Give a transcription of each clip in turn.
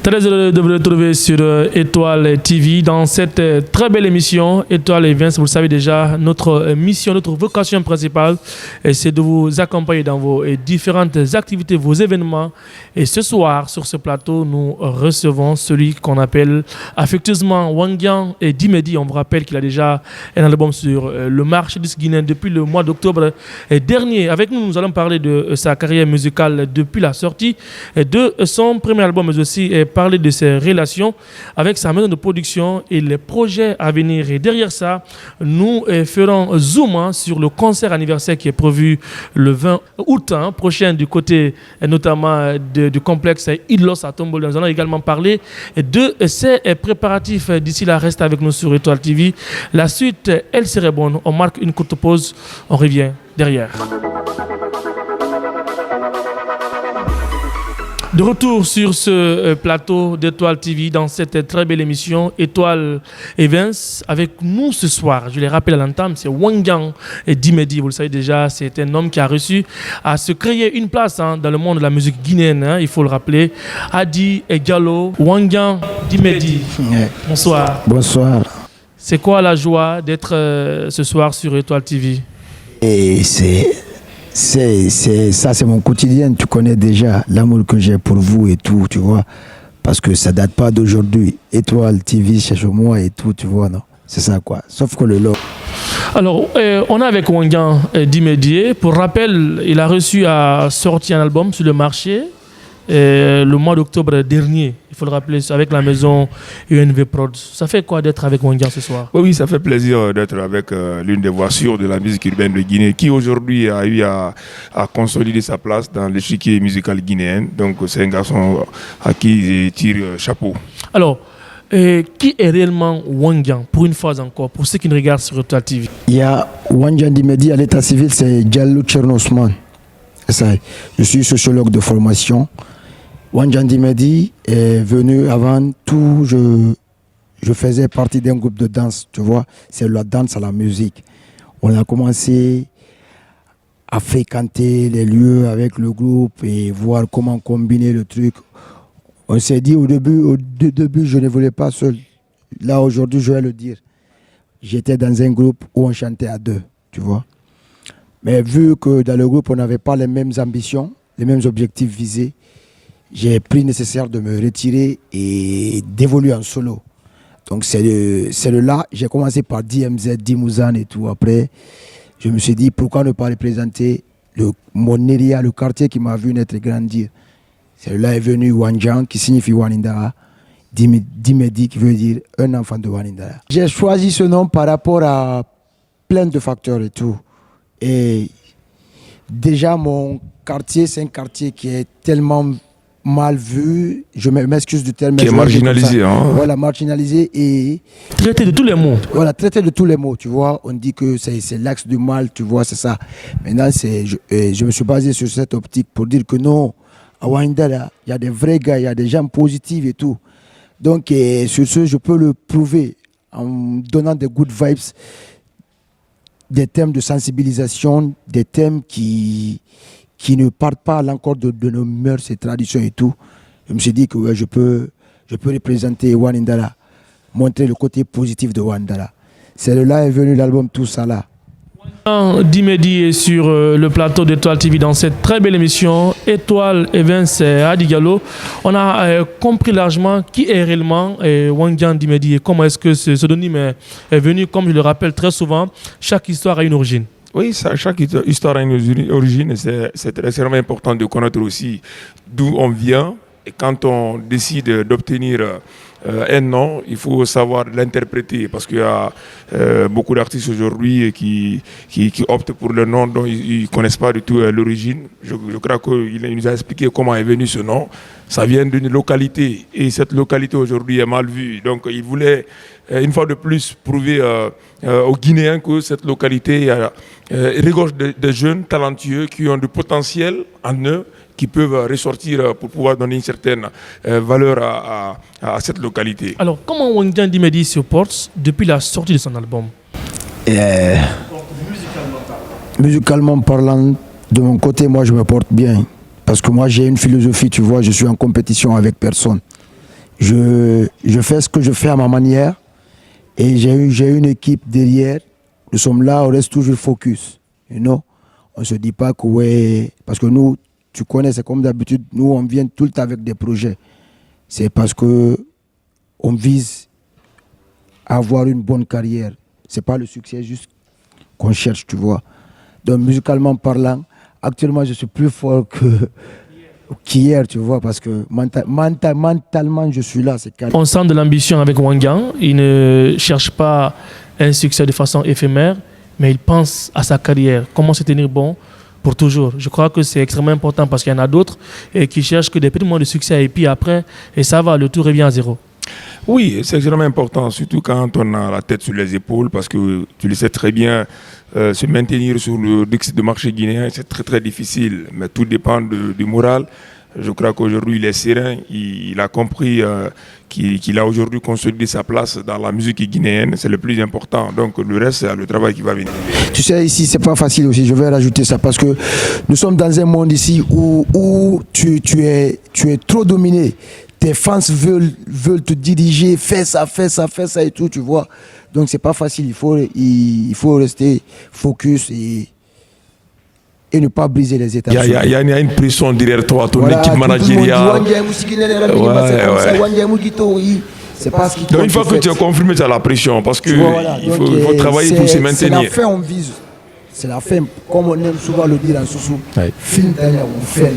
Très heureux de vous retrouver sur Étoile TV dans cette très belle émission. Étoile et Vince, vous le savez déjà, notre mission, notre vocation principale, c'est de vous accompagner dans vos différentes activités, vos événements. Et ce soir, sur ce plateau, nous recevons celui qu'on appelle affectueusement Wangian et Dimedi. On vous rappelle qu'il a déjà un album sur le marché disque guinéen depuis le mois d'octobre dernier. Avec nous, nous allons parler de sa carrière musicale depuis la sortie de son premier album, mais aussi parler de ses relations avec sa maison de production et les projets à venir. Et derrière ça, nous ferons zoom sur le concert anniversaire qui est prévu le 20 août prochain du côté notamment du complexe Idlos à Tombol. Nous allons également parler de ses préparatifs. D'ici là, reste avec nous sur Étoile TV. La suite, elle serait bonne. On marque une courte pause. On revient derrière. De retour sur ce plateau d'Étoile TV dans cette très belle émission Étoile et Vince. Avec nous ce soir, je les rappelle à l'entame, c'est Wangian et Dimedi. Vous le savez déjà, c'est un homme qui a réussi à se créer une place dans le monde de la musique guinéenne. Il faut le rappeler. Adi et Gallo, Wangian, Dimedi. Bonsoir. Bonsoir. C'est quoi la joie d'être ce soir sur Étoile TV? Et c'est mon quotidien, tu connais déjà l'amour que j'ai pour vous et tout, tu vois, parce que ça date pas d'aujourd'hui. Étoile TV, cherche-moi et tout, tu vois, non, c'est ça quoi, sauf que le lot. Alors, on est avec Wangian Dimedi. Pour rappel, il a reçu à sortir un album sur le marché le mois d'octobre dernier. Il faut le rappeler, avec la maison UNV Prod. Ça fait quoi d'être avec Wangian ce soir? Oui, ça fait plaisir d'être avec l'une des voix sûres de la musique urbaine de Guinée, qui aujourd'hui a eu à consolider sa place dans l'échiquier musical guinéen. Donc c'est un garçon à qui je tire chapeau. Alors, qui est réellement Wangian, pour une fois encore, pour ceux qui nous regardent sur Étoile TV? Il y a Wangian Dimedi à l'état civil, c'est Diallo Tchernosman. Je suis sociologue de formation. Wangian Dimedi est venu avant tout, je faisais partie d'un groupe de danse, tu vois, c'est la danse à la musique. On a commencé à fréquenter les lieux avec le groupe et voir comment combiner le truc. On s'est dit au début, je ne voulais pas seul. Là, aujourd'hui, je vais le dire. J'étais dans un groupe où on chantait à deux, tu vois. Mais vu que dans le groupe, on n'avait pas les mêmes ambitions, les mêmes objectifs visés, j'ai pris nécessaire de me retirer et d'évoluer en solo. Donc c'est de là, j'ai commencé par DMZ, Dimouzane et tout. Après, je me suis dit, pourquoi ne pas représenter mon area, le quartier qui m'a vu naître et grandir. C'est de là est venu Wangian, qui signifie Wanindara, Dimedi, qui veut dire un enfant de Wanindara. J'ai choisi ce nom par rapport à plein de facteurs et tout. Et déjà, mon quartier, c'est un quartier qui est tellement mal vu, je m'excuse du terme. Qui est marginalisé. Voilà, marginalisé et... Traité de tous les mots. Voilà, traité de tous les mots, tu vois. On dit que c'est l'axe du mal, tu vois, c'est ça. Maintenant, je me suis basé sur cette optique pour dire que non, à Wanindara, il y a des vrais gars, il y a des gens positifs et tout. Donc, sur ce, je peux le prouver en donnant des good vibes, des thèmes de sensibilisation, des thèmes qui ne partent pas à l'encontre de nos mœurs et traditions et tout. Je me suis dit que ouais, je peux représenter Wanindara, montrer le côté positif de Wanindara. C'est de là est venu l'album Tout ça là. Dimedi est sur le plateau d'Étoile TV dans cette très belle émission Étoile et Vince Adi Gallo. On a compris largement qui est réellement Wangian Dimedi et comment est-ce que ce pseudonyme est venu. Comme je le rappelle très souvent, chaque histoire a une origine. Oui, chaque histoire a une origine et c'est extrêmement important de connaître aussi d'où on vient. Et quand on décide d'obtenir un nom, il faut savoir l'interpréter parce qu'il y a beaucoup d'artistes aujourd'hui qui optent pour le nom dont ils ne connaissent pas du tout l'origine. Je crois qu'il nous a expliqué comment est venu ce nom. Ça vient d'une localité et cette localité aujourd'hui est mal vue. Donc il voulait une fois de plus prouver aux Guinéens que cette localité regorge de jeunes talentueux qui ont du potentiel en eux, qui peuvent ressortir pour pouvoir donner une certaine valeur à cette localité. Alors, comment Wangian Dimedi se porte depuis la sortie de son album? Musicalement parlant, de mon côté, moi je me porte bien. Parce que moi j'ai une philosophie, tu vois, je suis en compétition avec personne. je fais ce que je fais à ma manière. Et j'ai une équipe derrière. Nous sommes là, on reste toujours focus. You know? On ne se dit pas que ouais. Parce que nous, tu connais, c'est comme d'habitude, nous, on vient tout le temps avec des projets. C'est parce que on vise à avoir une bonne carrière. Ce n'est pas le succès juste qu'on cherche, tu vois. Donc, musicalement parlant, actuellement, je suis plus fort qu'hier, tu vois, parce que mentalement, je suis là. On sent de l'ambition avec Wangan. Il ne cherche pas un succès de façon éphémère, mais il pense à sa carrière. Comment se tenir bon pour toujours. Je crois que c'est extrêmement important parce qu'il y en a d'autres qui cherchent que des petits moments de succès et puis après, et ça va, le tout revient à zéro. Oui, c'est extrêmement important, surtout quand on a la tête sur les épaules, parce que tu le sais très bien, se maintenir sur le marché guinéen, c'est très très difficile, mais tout dépend du moral. Je crois qu'aujourd'hui, il est serein, il a compris qu'il a aujourd'hui consolidé sa place dans la musique guinéenne, c'est le plus important. Donc le reste, c'est le travail qui va venir. Tu sais, ici, c'est pas facile aussi, je vais rajouter ça, parce que nous sommes dans un monde ici où tu es trop dominé. Tes fans veulent te diriger, fais ça et tout, tu vois. Donc c'est pas facile, il faut rester focus et ne pas briser les étapes. Il y a une pression derrière toi, ton équipe managériale. C'est pas ce qui Donc une fois que tu as confirmé, tu as la pression, parce qu'il faut travailler pour se maintenir. C'est la fin, on vise. C'est la fin, comme on aime souvent le dire en Soussou. Fin d'ailleurs, on fait.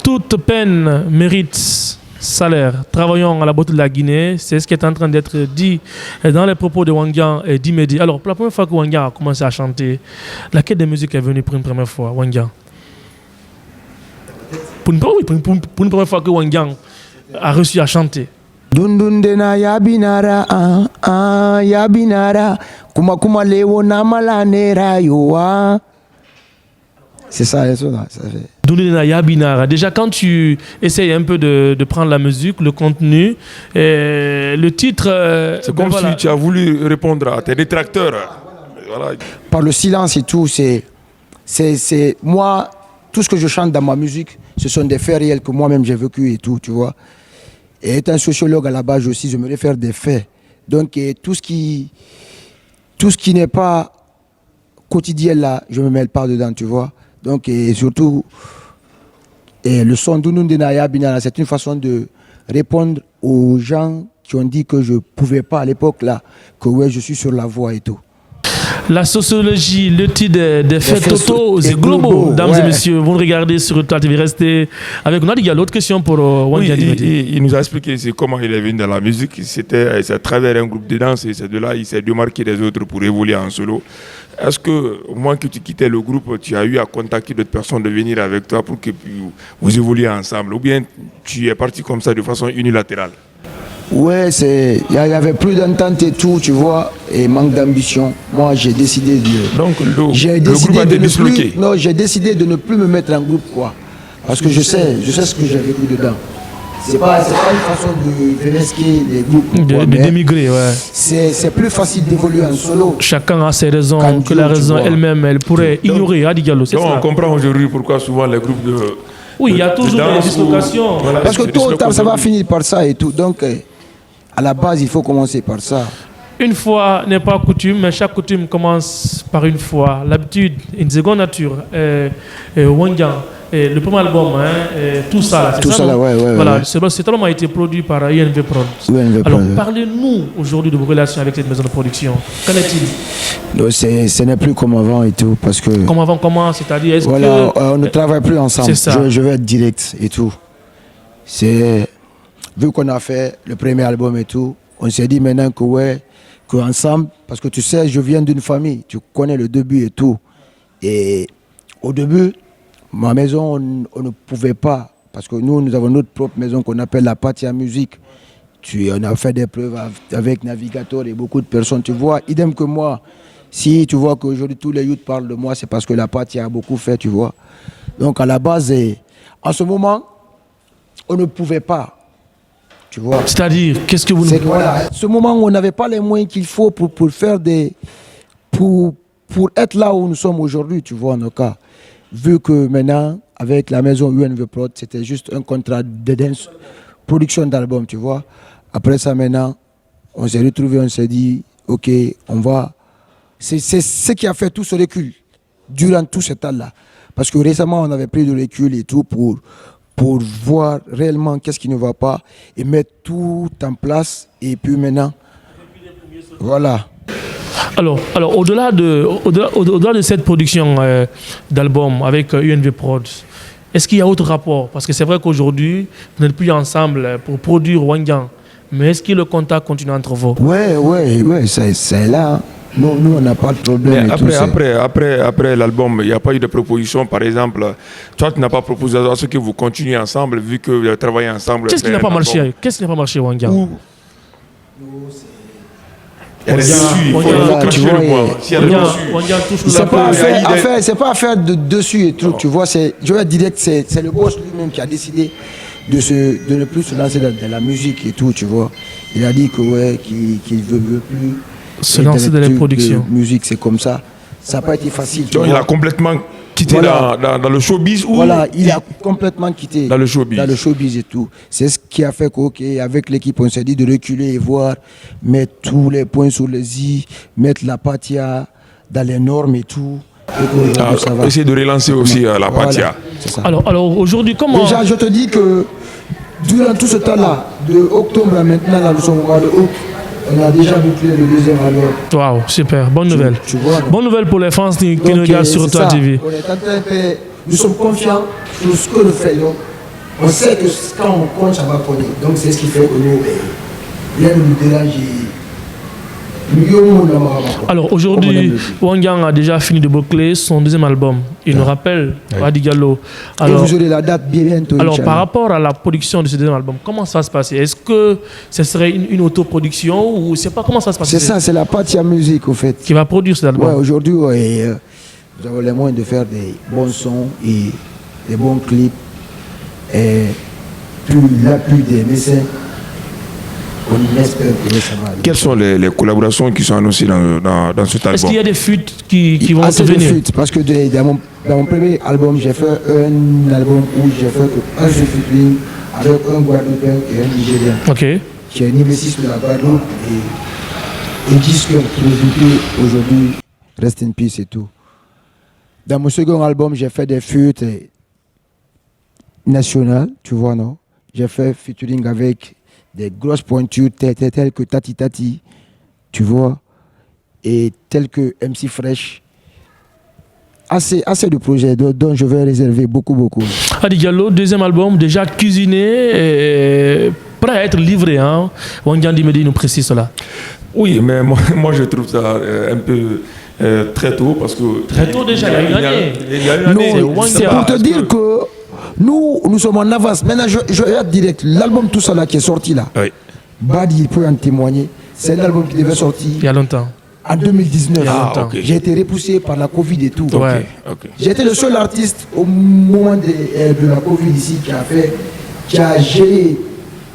Toute peine mérite salaire. Travaillons à la beauté de la Guinée. C'est ce qui est en train d'être dit dans les propos de Wangan et d'Imedi. Alors, pour la première fois que Wangan a commencé à chanter, laquelle des musiques est venue pour une première fois, Wangan? Pour une première fois que Wangan a réussi à chanter. Dundundena yabinara yabinara kuma lewo namalanera yoa. C'est ça, ça fait. Dundundena yabinara. Déjà, quand tu essayes un peu de prendre la musique, le contenu, le titre. C'est comme si tu as voulu répondre à tes détracteurs. Voilà. Par le silence et tout, c'est moi, tout ce que je chante dans ma musique, ce sont des faits réels que moi-même j'ai vécu et tout, tu vois. Et étant sociologue à la base aussi, je me réfère des faits. Donc tout ce qui n'est pas quotidien là, je me mêle pas dedans, tu vois. Donc et surtout, le son d'Unundena Yabinara, c'est une façon de répondre aux gens qui ont dit que je pouvais pas à l'époque là, que ouais, je suis sur la voie et tout. La sociologie, le titre des faits totaux et globaux, dames et messieurs, vous le regardez sur Étoile TV, restez avec nous. Il y a l'autre question pour Wangan. Il nous a expliqué comment il est venu dans la musique. C'est à travers un groupe de danse et c'est de là il s'est démarqué des autres pour évoluer en solo. Est-ce que, au moins que tu quittais le groupe, tu as eu à contacter d'autres personnes de venir avec toi pour que vous évoluiez ensemble? Ou bien tu es parti comme ça de façon unilatérale? Ouais, il y avait plus d'entente et tout, tu vois, et manque d'ambition. Moi, j'ai décidé de... Donc, le groupe a été disloqué? Non, j'ai décidé de ne plus me mettre en groupe, quoi. Parce que je sais ce que j'ai vécu dedans. C'est pas une façon de vénesquer les groupes. De démigrer, ouais. C'est plus facile d'évoluer en solo. Chacun a ses raisons, que la raison elle-même, elle pourrait ignorer. Adi Diallo, c'est ça. On comprend aujourd'hui pourquoi souvent les groupes de... Oui, il y a toujours des dislocations. Voilà, parce que tôt ou tard, ça va finir par ça et tout. Donc... à la base, il faut commencer par ça. Une fois n'est pas coutume, mais chaque coutume commence par une fois. L'habitude, une seconde nature. Wangan, le premier album, tout ça. Tout ça, là, ouais. Voilà, cet album a été produit par INV Prod. Alors, parlez-nous aujourd'hui de vos relations avec cette maison de production. Qu'en est-il? Ce n'est plus comme avant et tout, parce que... Comme avant, comment? C'est-à-dire, voilà, on ne travaille plus ensemble. C'est ça. Je vais être direct et tout. Vu qu'on a fait le premier album et tout, on s'est dit maintenant qu'ensemble, parce que tu sais, je viens d'une famille, tu connais le début et tout. Et au début, ma maison, on ne pouvait pas, parce que nous avons notre propre maison qu'on appelle la Patia Musique. On a fait des preuves avec Navigator et beaucoup de personnes, tu vois. Idem que moi, si tu vois qu'aujourd'hui tous les youths parlent de moi, c'est parce que la Patia a beaucoup fait, tu vois. Donc à la base, en ce moment, on ne pouvait pas. Tu vois. C'est-à-dire, qu'est-ce que vous nous... Voilà, ce moment où on n'avait pas les moyens qu'il faut pour faire pour être là où nous sommes aujourd'hui, tu vois, en nos cas. Vu que maintenant, avec la maison UNV Prod, c'était juste un contrat de dance production d'album, tu vois. Après ça, maintenant, on s'est retrouvés, on s'est dit, ok, on va... C'est ce qui a fait tout ce recul durant tout ce temps-là. Parce que récemment, on avait pris de recul et tout pour voir réellement qu'est-ce qui ne va pas et mettre tout en place. Et puis maintenant, voilà. Alors au-delà de cette production d'album avec UNV Prod, est-ce qu'il y a autre rapport? Parce que c'est vrai qu'aujourd'hui, vous n'êtes plus ensemble pour produire Wangyang. Mais est-ce que le contact continue entre vous? Ouais, c'est là. Nous, on n'a pas de problème. Mais après l'album, il n'y a pas eu de proposition. Par exemple, toi, tu n'as pas proposé à ce que vous continuez ensemble, vu que vous avez travaillé ensemble. Qu'est-ce qui n'a pas marché? Qu'est-ce qui n'a pas marché, Wangyang? C'est pas affaire de dessus et tout, tu vois, je vais dire que c'est le boss lui-même qui a décidé de ne plus se lancer dans la musique et tout, tu vois. Il a dit que qu'il veut plus se lancer dans la production. Musique, c'est comme ça. Ça n'a pas été facile. Donc il a complètement quitté dans le showbiz ou... Voilà, il a complètement quitté dans le showbiz et tout. C'est ce qui a fait qu'avec l'équipe, on s'est dit de reculer et voir, mettre tous les points sur les i, mettre la Patia dans les normes et tout. Ça va. Essayer de relancer aussi la Patia. C'est ça. Alors aujourd'hui, comment... Déjà, je te dis que durant tout ce temps-là, de octobre à maintenant, là, nous sommes au mois de août, on a déjà bouclé le deuxième album. Waouh, super, bonne nouvelle. Tu vois, bonne nouvelle pour les fans qui nous regardent sur Étoile TV. On est en train de... Nous sommes confiants sur ce que nous faisons. On sait que quand on compte, ça va connaître. Donc c'est ce qui fait que nous, rien ne nous dérange. Alors aujourd'hui, Wangyang a déjà fini de boucler son deuxième album. Il nous rappelle Wadi Diallo. Alors, et vous aurez la date bientôt. Alors par rapport à la production de ce deuxième album, comment ça va se passer? Est-ce que ce serait une autoproduction ou c'est pas comment ça se passe? C'est ça, c'est la Patia Musique au fait. Qui va produire cet album. Ouais, aujourd'hui, nous avons les moyens de faire des bons sons et des bons clips. Et plus l'appui des mécènes. On espère que ça va aller. Quelles sont les collaborations qui sont annoncées dans cet album? Est-ce qu'il y a des fuites qui vont se venir? Parce que dans mon premier album, j'ai fait un album où j'ai fait un seul featuring avec un Guadeloupéen et un Nigérien. Ok. J'ai animé 6 de la Guadeloupe et 10 qui aujourd'hui, rest in peace et tout. Dans mon second album, j'ai fait des feats nationales, tu vois, non? J'ai fait featuring avec des grosses pointures telles que Tati Tati, tu vois, et telles que MC Fresh. Assez de projets dont je vais réserver beaucoup. Wadi Diallo, deuxième album, déjà cuisiné, prêt à être livré. Hein? Wangyang Dimedi nous précise cela. Oui, mais moi je trouve ça un peu très tôt parce que... Très tôt déjà, il y a une année. Non, c'est pour te dire que nous sommes en avance. Maintenant, je regarde direct. L'album tout ça là qui est sorti là. Oui. Badi, il peut en témoigner. C'est l'album qui devait sortir. Il y a longtemps. En 2019. Okay. J'ai été repoussé par la Covid et tout. Ouais. Okay. J'ai été le seul artiste au moment de la Covid ici qui a géré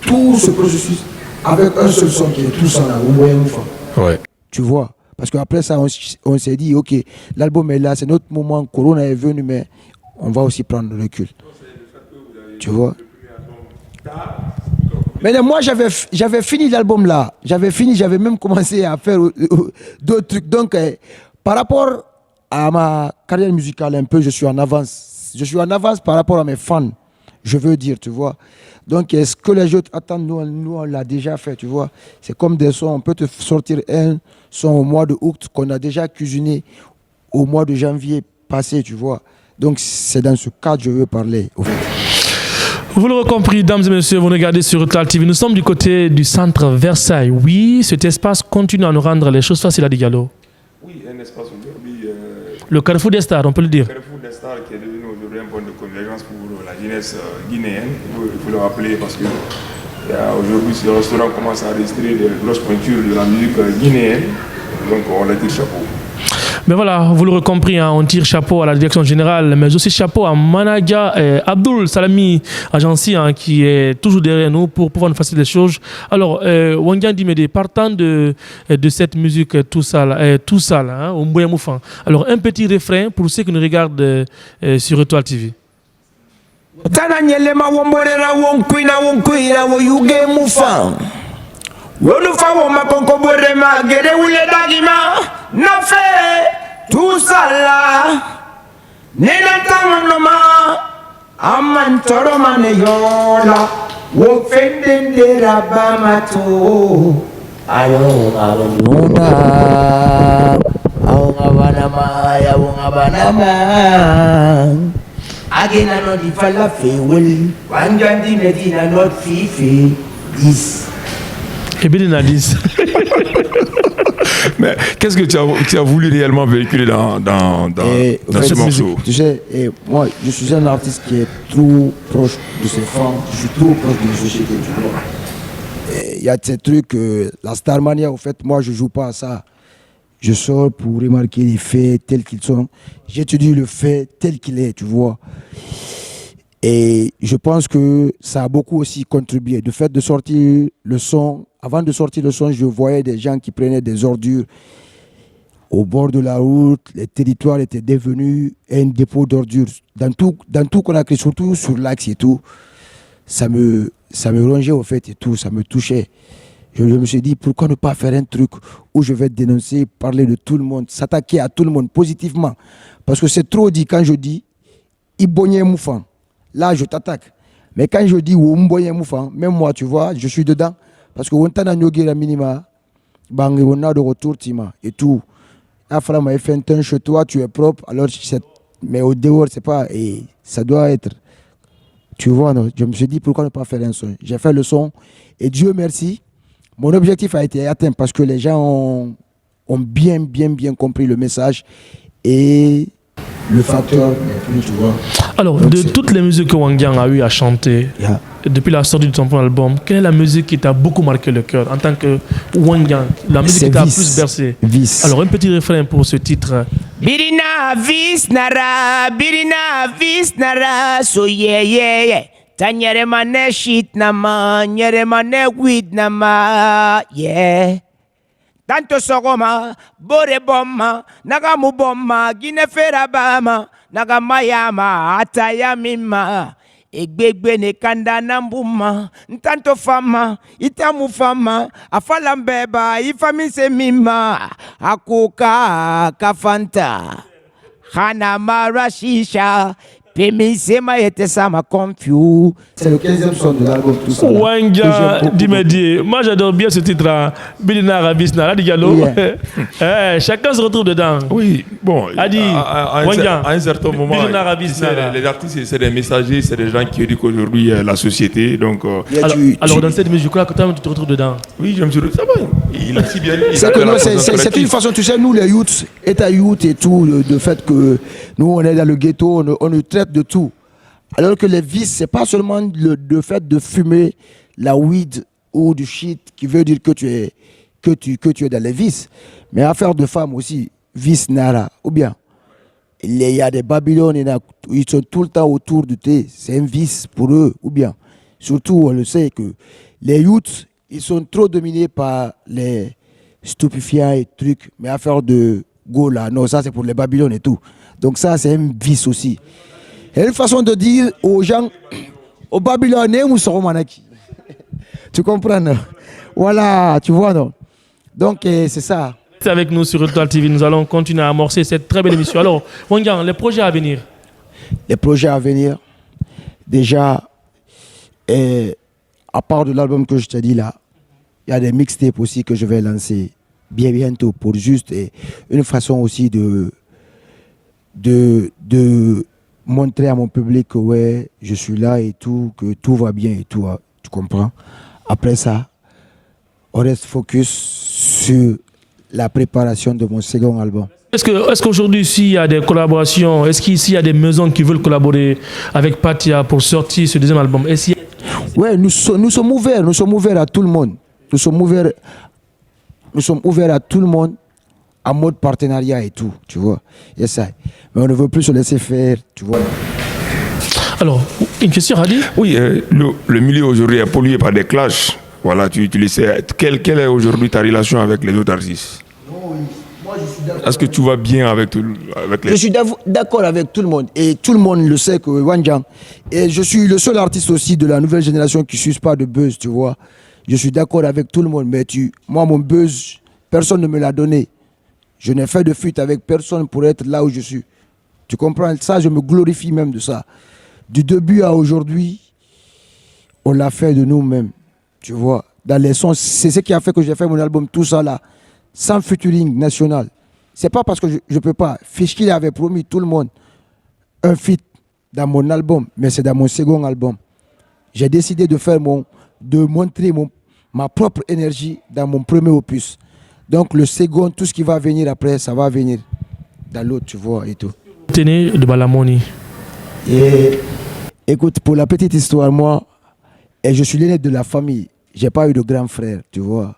tout ce processus avec un seul son qui est tout ça là, au moyen enfant. Ouais. Tu vois? Parce qu'après ça, on s'est dit, ok, l'album est là, c'est notre moment, Corona est venu, mais on va aussi prendre le recul. Tu vois? Mais moi, j'avais fini l'album là. J'avais même commencé à faire d'autres trucs. Donc, par rapport à ma carrière musicale, un peu, je suis en avance. Je suis en avance par rapport à mes fans, je veux dire, tu vois. Donc, ce que les autres attendent, nous on l'a déjà fait, tu vois. C'est comme des sons, on peut te sortir un son au mois de août qu'on a déjà cuisiné au mois de janvier passé, tu vois. Donc, c'est dans ce cadre que je veux parler, au fait. Vous l'aurez compris, dames et messieurs, vous regardez sur Étoile TV. Nous sommes du côté du centre Versailles. Oui, cet espace continue à nous rendre les choses faciles à Wadi Diallo. Oui, un espace aujourd'hui. Le Carrefour des Stars, on peut le dire. Le Carrefour des Stars qui est devenu aujourd'hui un point de convergence pour la jeunesse guinéenne. Il faut le rappeler parce que aujourd'hui, ce restaurant commence à enregistrer des grosses pointures de la musique guinéenne. Donc, on leur tire chapeau. Mais voilà, vous l'aurez compris, hein, on tire chapeau à la direction générale, mais aussi chapeau à Managa Abdul Salami Agency, hein, qui est toujours derrière nous pour pouvoir nous faciliter les choses. Alors, Wangyang Dimedi, partant de cette musique tout ça là, au Mbouya Moufan. Alors, un petit refrain pour ceux qui nous regardent sur Étoile TV. Tananyelema womborera wonkwina woyuge mufa. Wonufa woma konko borema gere wule dagima. Nafe tu sala. Nena tanganoma. Amantoro mane yola. Wofendende rabamato. Ayo nuna. Awanama. Agena no di falafel, Wanjandi Medina not fifi, this. Et bien, il a dit. Mais qu'est-ce que tu as voulu réellement véhiculer dans ce morceau? Tu sais, moi, je suis un artiste qui est trop proche de ses fans, je suis trop proche de la société, tu vois. Il y a ces trucs, la Starmania, en fait, moi, je joue pas à ça. Je sors pour remarquer les faits tels qu'ils sont. J'étudie le fait tel qu'il est, tu vois. Et je pense que ça a beaucoup aussi contribué. Le fait de sortir le son, avant de sortir le son, je voyais des gens qui prenaient des ordures au bord de la route. Les territoires étaient devenus un dépôt d'ordures. Dans tout Conakry, surtout sur l'axe et tout, ça me rongeait au fait et tout, ça me touchait. Je me suis dit, pourquoi ne pas faire un truc où je vais dénoncer, parler de tout le monde, s'attaquer à tout le monde positivement. Parce que c'est trop dit quand je dis, Ibonye Moufan. Là, je t'attaque. Mais quand je dis, Mbonye Moufan, même moi, tu vois, je suis dedans. Parce que on t'a nyogué la minima, on a de retour, Tima, et tout. Afra m'a fait un teint chez toi, tu es propre, alors mais au dehors, c'est pas, et ça doit être. Tu vois, non, je me suis dit, pourquoi ne pas faire un son? J'ai fait le son, et Dieu merci. Mon objectif a été atteint parce que les gens ont bien compris le message et le facteur n'est plus, tu vois. Alors, donc de toutes les musiques que Wangyang a eu à chanter, depuis la sortie de ton premier album, quelle est la musique qui t'a beaucoup marqué le cœur en tant que Wangyang? La musique qui t'a plus bercé? Vice. Alors, un petit refrain pour ce titre. Birina vis nara, so yeah. Tanyere mane shit nama, nyere mane weed nama, yeah. Tanto sogoma, bore bomma, nagamu bomma, gine ferabama, nagamayama, atayamima. Egbegbe ne kanda nambuma, ntanto fama, itamu fama, afalambeba, ifamise mima, akuka kafanta, hana marashisha. C'est le 15e son de l'album, tout ça. Wangyang Dimedi. Moi, j'adore bien ce titre. Bilina Rabisna, là, Diallo. Chacun se retrouve dedans. Oui, bon. Adi, à un certain moment, les artistes, c'est des messagers, c'est des gens qui éduquent aujourd'hui la société. Donc, alors, dans cette musique, je crois que toi, tu te retrouves dedans. Oui, je me suis retrouvé. Ça va. Il a si bien. C'est une façon, tu sais, nous, les youths, état youth et tout, le fait que nous, on est dans le ghetto, on nous traite de tout. Alors que les vices, c'est pas seulement le fait de fumer la weed ou du shit qui veut dire que tu es dans les vices. Mais affaire de femmes aussi, vice nara. Ou bien, il y a des Babylone, ils sont tout le temps autour de thé. C'est un vice pour eux. Ou bien, surtout, on le sait que les youths, ils sont trop dominés par les stupéfiants et trucs. Mais affaire de go là, non, ça c'est pour les Babylone et tout. Donc ça, c'est un vice aussi. Et une façon de dire aux gens, aux Babylonais, où seront manaki. Tu comprends, non? Voilà, tu vois, non? Donc, c'est ça. C'est avec nous sur Étoile TV. Nous allons continuer à amorcer cette très belle émission. Alors, Wangyang, les projets à venir? Les projets à venir, déjà, à part de l'album que je t'ai dit là, il y a des mixtapes aussi que je vais lancer bientôt pour juste une façon aussi de montrer à mon public que ouais, je suis là et tout, que tout va bien et tout, tu comprends. Après ça, on reste focus sur la préparation de mon second album. Est-ce qu'aujourd'hui, ici, il y a des collaborations? Est-ce qu'ici, il y a des maisons qui veulent collaborer avec Patia pour sortir ce deuxième album? Oui, nous sommes ouverts à tout le monde. Nous sommes ouverts à tout le monde en mode partenariat et tout, tu vois. Yes, ça. Mais on ne veut plus se laisser faire, tu vois. Alors, une question, Hadi? Oui, le milieu aujourd'hui est pollué par des clashs. Voilà, tu le sais. Quelle est aujourd'hui ta relation avec les autres artistes? Moi, je suis Est-ce que tu vas bien avec les... Je suis d'accord avec tout le monde. Et tout le monde le sait que Wanjang. Et je suis le seul artiste aussi de la nouvelle génération qui ne suce pas de buzz, tu vois. Je suis d'accord avec tout le monde. Mais moi, mon buzz, personne ne me l'a donné. Je n'ai fait de fuite avec personne pour être là où je suis. Tu comprends? Ça, je me glorifie même de ça. Du début à aujourd'hui, on l'a fait de nous-mêmes. Tu vois. Dans les sons, c'est ce qui a fait que j'ai fait mon album, tout ça là, sans featuring national. C'est pas parce que je ne peux pas. Fishkill avait promis tout le monde un feat dans mon album, mais c'est dans mon second album. J'ai décidé de montrer ma propre énergie dans mon premier opus. Donc le second, tout ce qui va venir après, ça va venir dans l'autre, tu vois, et tout. Tenez de Balamoni. Et écoute, pour la petite histoire, moi, et je suis l'aîné de la famille. J'ai pas eu de grand frère, tu vois,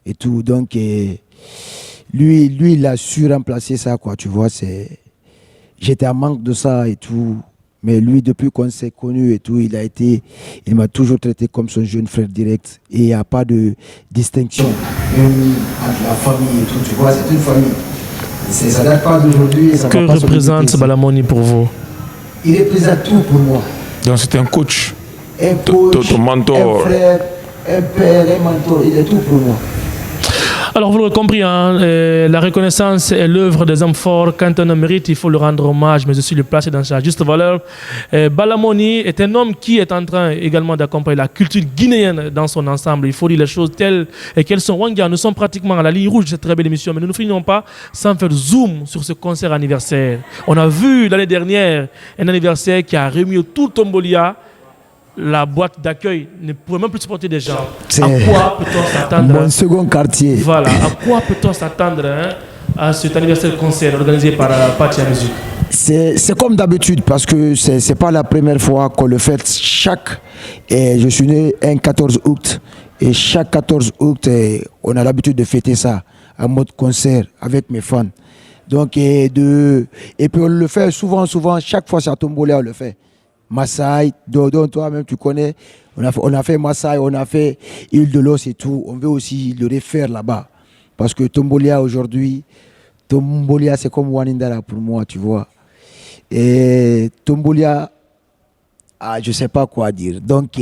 et tout. Donc, lui, il a su remplacer ça, quoi, tu vois. J'étais en manque de ça et tout. Mais lui, depuis qu'on s'est connus et tout, il m'a toujours traité comme son jeune frère direct. Et il n'y a pas de distinction entre la famille et tout, tu vois, c'est une famille. Ça date pas d'aujourd'hui. Que représente Balamoni pour vous? Il représente tout pour moi. Donc c'est un coach. Un coach, ton mentor. Un frère, un père, un mentor, il est tout pour moi. Alors vous l'aurez compris, hein, la reconnaissance est l'œuvre des hommes forts. Quand un homme mérite, il faut le rendre hommage, mais aussi le placer dans sa juste valeur. Balamoni est un homme qui est en train également d'accompagner la culture guinéenne dans son ensemble. Il faut dire les choses telles qu'elles sont. Wanga, nous sommes pratiquement à la ligne rouge de cette très belle émission, mais nous ne finirons pas sans faire zoom sur ce concert anniversaire. On a vu l'année dernière un anniversaire qui a remis tout Tombolia. La boîte d'accueil ne pouvait même plus supporter des gens. À quoi peut-on s'attendre? Mon second quartier. Voilà. À quoi peut-on s'attendre à cet anniversaire concert organisé par Patia Music? C'est comme d'habitude parce que c'est pas la première fois qu'on le fait. Je suis né un 14 août et chaque 14 août, on a l'habitude de fêter ça en mode concert avec mes fans. Donc et puis on le fait souvent, chaque fois c'est à Tombola on le fait. Maasai, Dodon, toi-même tu connais, on a fait Maasai, on a fait Île de l'Os et tout, on veut aussi le refaire là-bas. Parce que Tombolia aujourd'hui, Tombolia c'est comme Wanindara pour moi, tu vois. Et Tombolia, je sais pas quoi dire. Donc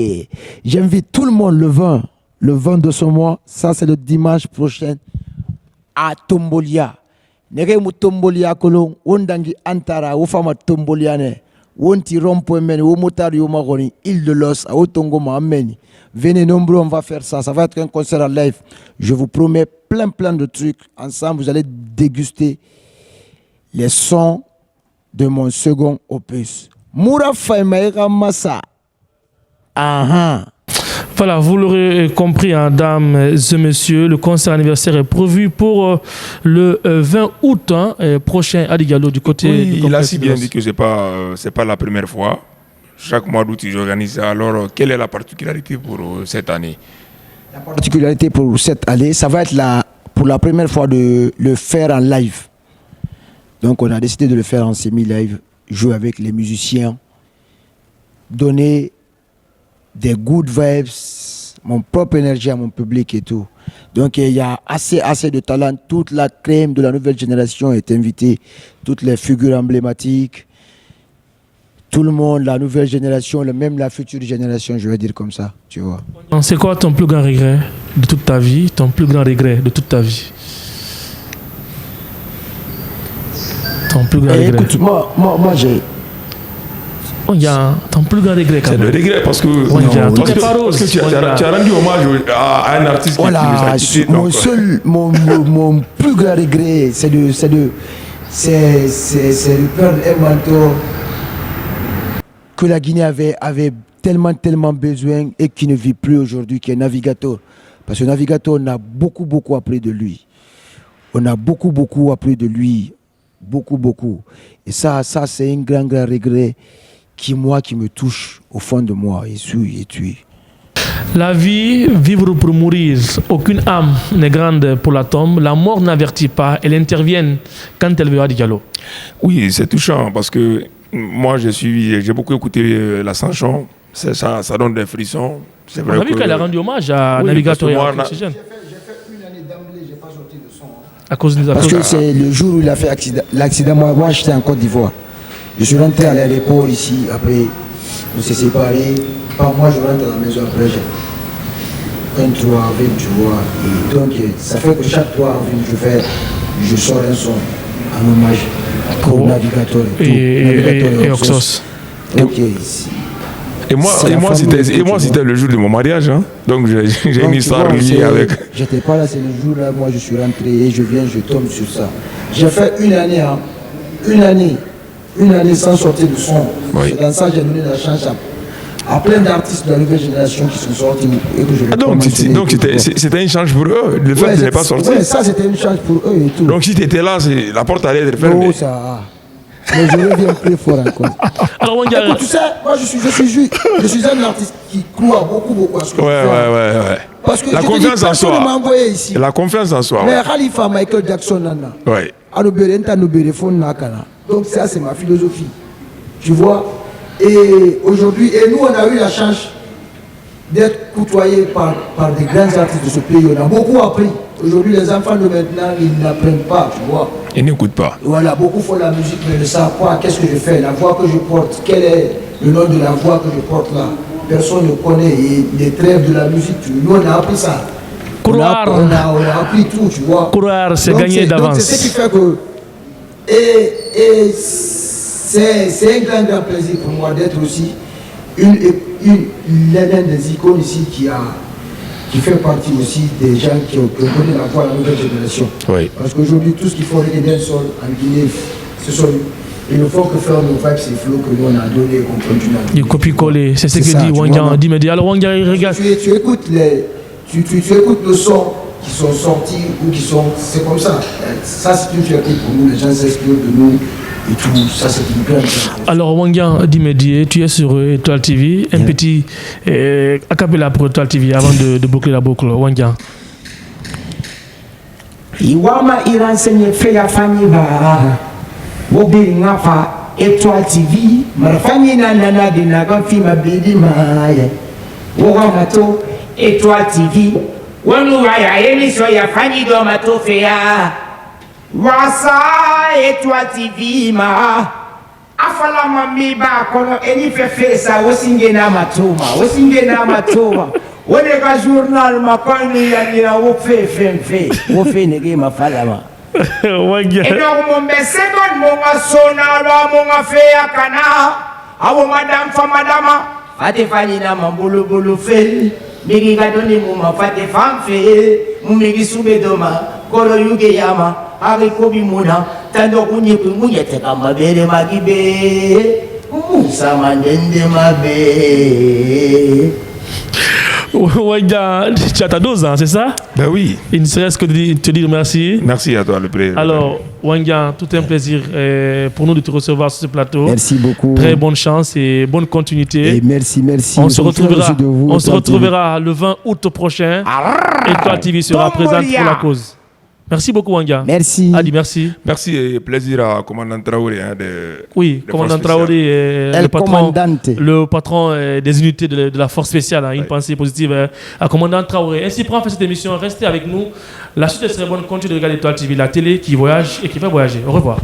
j'invite tout le monde le 20 de ce mois, ça c'est le dimanche prochain, à Tombolia. Neremu Tombolia kolon, ondangi antara, ofama Tombolia ne. Wonti rompo meni, womotari yomagoni, Île de l'Os, à Otongo Mahameni. Venez nombreux, on va faire ça. Ça va être un concert en live. Je vous promets plein de trucs. Ensemble, vous allez déguster les sons de mon second opus. Moura Faimaïra Massa. Voilà, vous l'aurez compris, hein, dames et messieurs, le concert anniversaire est prévu pour le 20 août prochain à Digallo du côté. Oui, il a si bien dit que c'est pas la première fois. Chaque mois d'août, ils organisent ça. Alors, quelle est la particularité pour cette année? La particularité pour cette année, ça va être pour la première fois de le faire en live. Donc, on a décidé de le faire en semi-live, jouer avec les musiciens, donner des good vibes, mon propre énergie à mon public et tout. Donc il y a assez de talent. Toute la crème de la nouvelle génération est invitée. Toutes les figures emblématiques. Tout le monde, la nouvelle génération, même la future génération, je vais dire comme ça, tu vois. C'est quoi ton plus grand regret de toute ta vie? Ton plus grand regret de toute ta vie? Ton plus grand regret? Écoute, moi j'ai... Ton plus grand regret quand même. C'est le regret parce que, parce que tu as rendu hommage à un artiste qui nous a quittés. Mon plus grand regret, c'est de perdre un mentor que la Guinée avait tellement besoin et qui ne vit plus aujourd'hui, qui est Navigator. Parce que Navigator, on a beaucoup appris de lui. On a beaucoup appris de lui. Beaucoup. Et ça c'est un grand regret qui me touche au fond de moi et tu. La vie, vivre pour mourir. Aucune âme n'est grande pour la tombe. La mort n'avertit pas. Elle intervient quand elle veut à Digallo. Oui, c'est touchant parce que moi j'ai beaucoup écouté la chanson. Ça donne des frissons. C'est vrai. On a vu qu'elle a rendu hommage à Navigator et à Oxygène. J'ai fait une année d'emblée, j'ai pas sorti de son. À cause de Parce que c'est le jour où il a fait l'accident. Moi j'étais en Côte d'Ivoire. Je suis rentré à l'aéroport ici. Après, on s'est séparés. Moi, je rentre à la maison après. Un 3 avril, tu vois. Et donc, ça fait que chaque 3 avril, je sors un son en hommage au navigateur et Oxos. Donc, et moi, c'était le jour de mon mariage. Hein. Donc, j'ai une histoire liée avec. J'étais pas là, c'est le jour là. Moi, je suis rentré et je tombe sur ça. J'ai fait une année sans sortir de son. Oui. C'est dans ça que j'ai donné la chance à plein d'artistes de la nouvelle génération qui sont sortis et que je donc c'était une chance pour eux, le fait de ne pas sortir. Oui, ça c'était une chance pour eux et tout. Donc si tu étais là, la porte allait être fermée. Non, ça. Mais je reviens plus fort encore. Alors, Wanga, écoute, tu sais, moi je suis un artiste qui croit beaucoup à ce que je fais. Ouais. Parce que la confiance en soi. m'a envoyé ici. La confiance en soi. Mais Khalifa, Michael Jackson, Nana. Ouais. Donc ça c'est ma philosophie. Tu vois. Et aujourd'hui, nous on a eu la chance d'être côtoyés par des grands artistes de ce pays. On a beaucoup appris. Aujourd'hui, les enfants de maintenant, ils n'apprennent pas, tu vois. Ils n'écoutent pas. Voilà, beaucoup font la musique, mais ne savent pas qu'est-ce que je fais, la voix que je porte, quel est le nom de la voix que je porte là. Personne ne connaît. Et les trêves de la musique, nous on a appris ça. Couloir. On a appris tout, tu vois. Couloir, c'est gagné d'avance. C'est ce qui fait que... Et c'est un grand plaisir pour moi d'être aussi l'une des icônes ici qui fait partie aussi des gens qui ont donné la voix à la nouvelle génération. Oui. Parce qu'aujourd'hui, tout ce qu'il faut reggae dancehall en Guinée, ils ne font que faire nos vibes et flows que nous on a donné et qu'on continue à donner. Du copier-coller, c'est ce que dit Wanga. Dis-moi, alors Wanga, regarde. Tu écoutes le son qui sont sortis ou qui sont... C'est comme ça. Ça, c'est une fierté pour nous. Les gens s'inspirent de nous et tout. Ça, c'est une grande fierté. Alors, Wanga Dimedi, tu es sur Étoile TV. Un petit acapella pour Étoile TV avant de boucler la boucle. Wanga. Iwama iransenye feya fanyi ba wobiri ngafa Étoile TV marfanyi nana dinaga fima bidi maye wogama to Étoile TV wanu waya émission ya fanyi do matofea wasa Étoile TV ma afala mami ba kono eni fefesa wosinge na matoma wone ka journal makani ya ni wo fe nege mafalama Wanga. edo mo mesedon mo ngasona ba mo ngafe akana awo madama fate fani na mambulu fe migi gadoni mo mafate famfe mo migi sube doma kolo yuge yama ari kobi muna tando kunyipi muyete kama bere magibe musa mandende mabe. Wanga, tu as ta dose, hein, c'est ça? Ben oui. Il ne serait-ce que de te dire merci. Merci à toi, le président. Alors, Wanga, tout un plaisir pour nous de te recevoir sur ce plateau. Merci beaucoup. Très bonne chance et bonne continuité. Et merci. On se retrouvera le 20 août prochain. Étoile TV sera présente pour la cause. Merci beaucoup, Wanga. Merci. Adi, merci. Merci et plaisir à commandant Traoré. Oui, commandant Traoré, le patron des unités de la force spéciale. Une pensée positive à commandant Traoré. Ainsi prend fin cette émission. Restez avec nous. La suite serait bonne. Continuez de regarder Étoile TV, la télé qui voyage et qui va voyager. Au revoir.